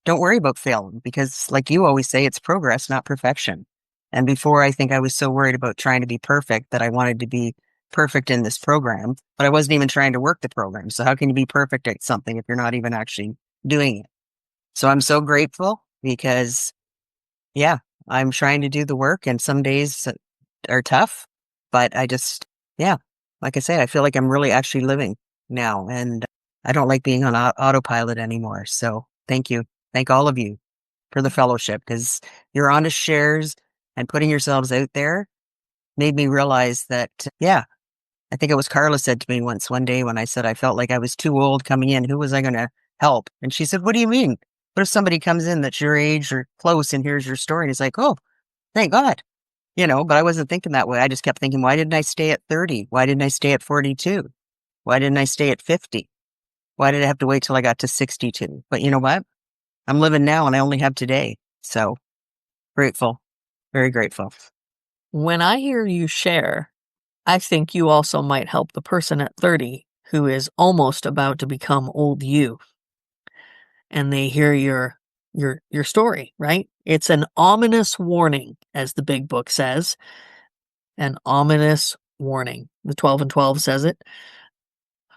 don't worry about failing because, like you always say, it's progress, not perfection. And before, I think I was so worried about trying to be perfect that I wanted to be perfect in this program, but I wasn't even trying to work the program. So how can you be perfect at something if you're not even actually doing it? So I'm so grateful because, yeah, I'm trying to do the work and some days are tough, but yeah, like I say, I feel like I'm really actually living now and I don't like being on autopilot anymore. So thank you. Thank all of you for the fellowship because your honest shares and putting yourselves out there made me realize that, yeah, I think it was Carla said to me one day when I said I felt like I was too old coming in, who was I going to help? And she said, what do you mean? What if somebody comes in that's your age or close and hears your story? And it's like, oh, thank God, but I wasn't thinking that way. I just kept thinking, why didn't I stay at 30? Why didn't I stay at 42? Why didn't I stay at 50? Why did I have to wait till I got to 62? But you know what? I'm living now and I only have today. So grateful, very grateful. When I hear you share, I think you also might help the person at 30 who is almost about to become old you. And they hear your story, right? It's an ominous warning, as the big book says. An ominous warning. The 12 and 12 says it.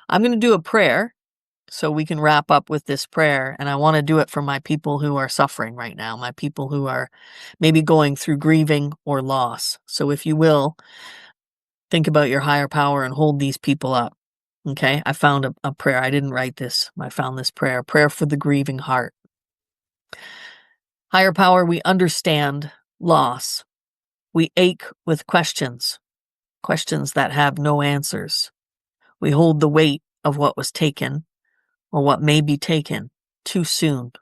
I'm going to do a prayer so we can wrap up with this prayer. And I want to do it for my people who are suffering right now, my people who are maybe going through grieving or loss. So if you will, think about your higher power and hold these people up. Okay, I found a prayer. I didn't write this. I found this prayer for the grieving heart. Higher power, we understand loss. We ache with questions that have no answers. We hold the weight of what was taken or what may be taken too soon,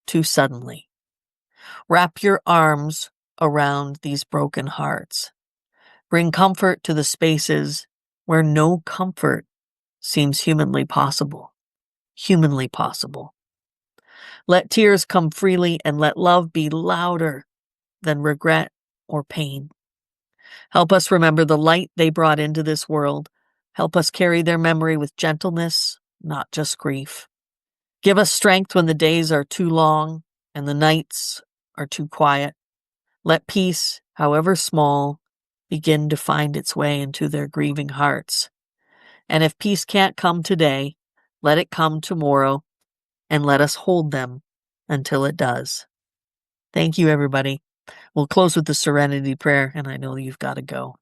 too suddenly. Wrap your arms around these broken hearts. Bring comfort to the spaces where no comfort seems humanly possible. Humanly possible. Let tears come freely and let love be louder than regret or pain. Help us remember the light they brought into this world. Help us carry their memory with gentleness, not just grief. Give us strength when the days are too long and the nights are too quiet. Let peace, however small, begin to find its way into their grieving hearts. And if peace can't come today, let it come tomorrow, and let us hold them until it does. Thank you, everybody. We'll close with the serenity prayer, and I know you've got to go.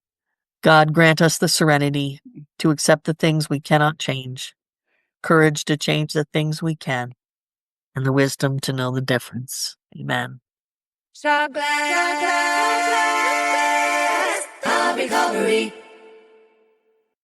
God, grant us the serenity to accept the things we cannot change, courage to change the things we can, and the wisdom to know the difference. Amen. Shot glass of recovery.